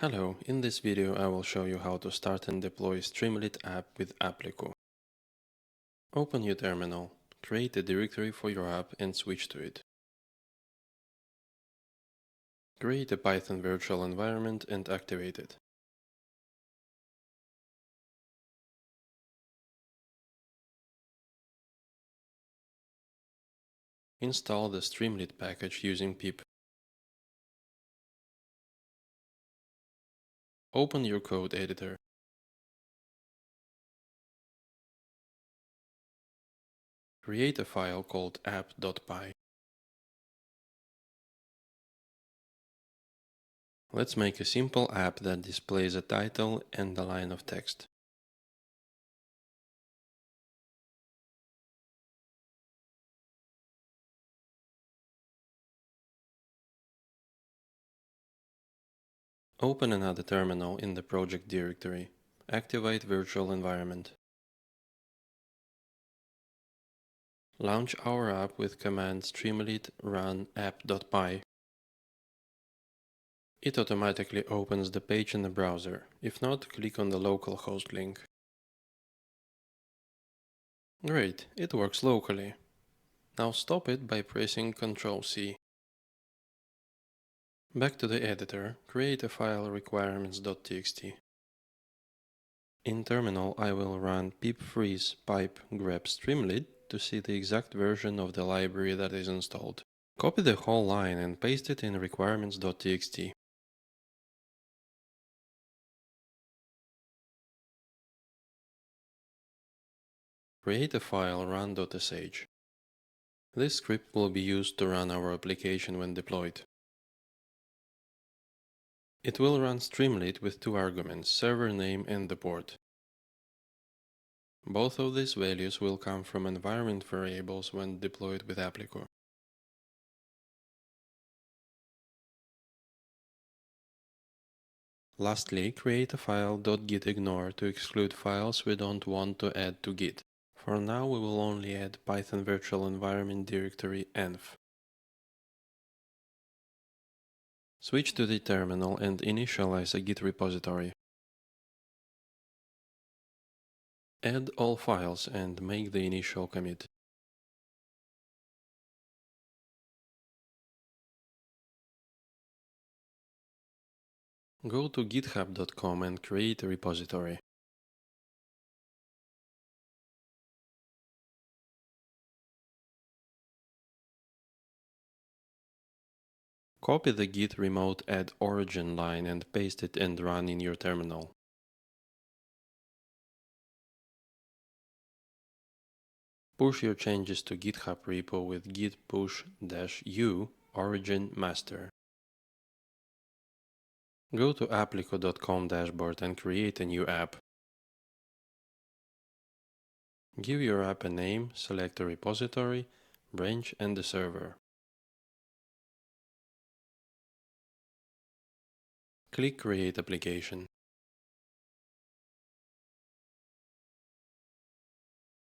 Hello, in this video I will show you how to start and deploy Streamlit app with Applico. Open your terminal, create a directory for your app and switch to it. Create a Python virtual environment and activate it. Install the Streamlit package using pip. Open your code editor. Create a file called app.py. Let's make a simple app that displays a title and a line of text. Open another terminal in the project directory. Activate virtual environment. Launch our app with command streamlit run app.py. It automatically opens the page in the browser. If not, click on the localhost link. Great, it works locally. Now stop it by pressing Ctrl+C. Back to the editor, create a file requirements.txt. In terminal, I will run pip freeze pipe grep streamlit to see the exact version of the library that is installed. Copy the whole line and paste it in requirements.txt. Create a file run.sh. This script will be used to run our application when deployed. It will run Streamlit with two arguments, server name and the port. Both of these values will come from environment variables when deployed with Applico. Lastly, create a file .gitignore to exclude files we don't want to add to Git. For now, we will only add Python virtual environment directory env. Switch to the terminal and initialize a Git repository. Add all files and make the initial commit. Go to github.com and create a repository. Copy the git remote add origin line and paste it and run in your terminal. Push your changes to GitHub repo with git push-u origin master. Go to applico.com dashboard and create a new app. Give your app a name, select a repository, branch and a server. Click Create Application.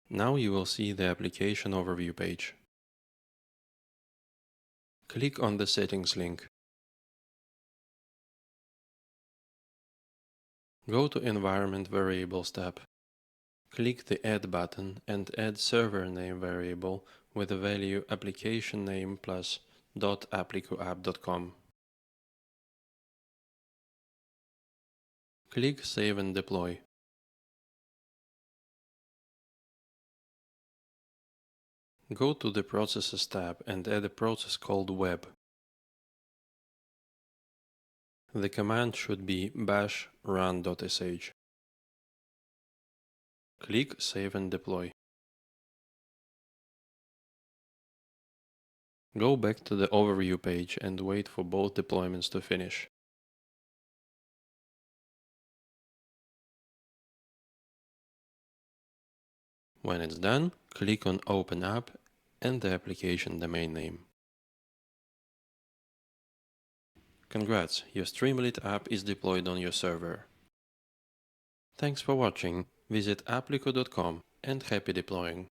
Now you will see the application overview page. Click on the Settings link. Go to Environment Variables tab. Click the Add button and add server name variable with the value application name plus .applicoapp.com. Click Save and Deploy. Go to the Processes tab and add a process called web. The command should be bash run.sh. Click Save and Deploy. Go back to the overview page and wait for both deployments to finish. When it's done, click on Open App and the application domain name. Congrats, your Streamlit app is deployed on your server. Thanks for watching. Visit applico.com and happy deploying.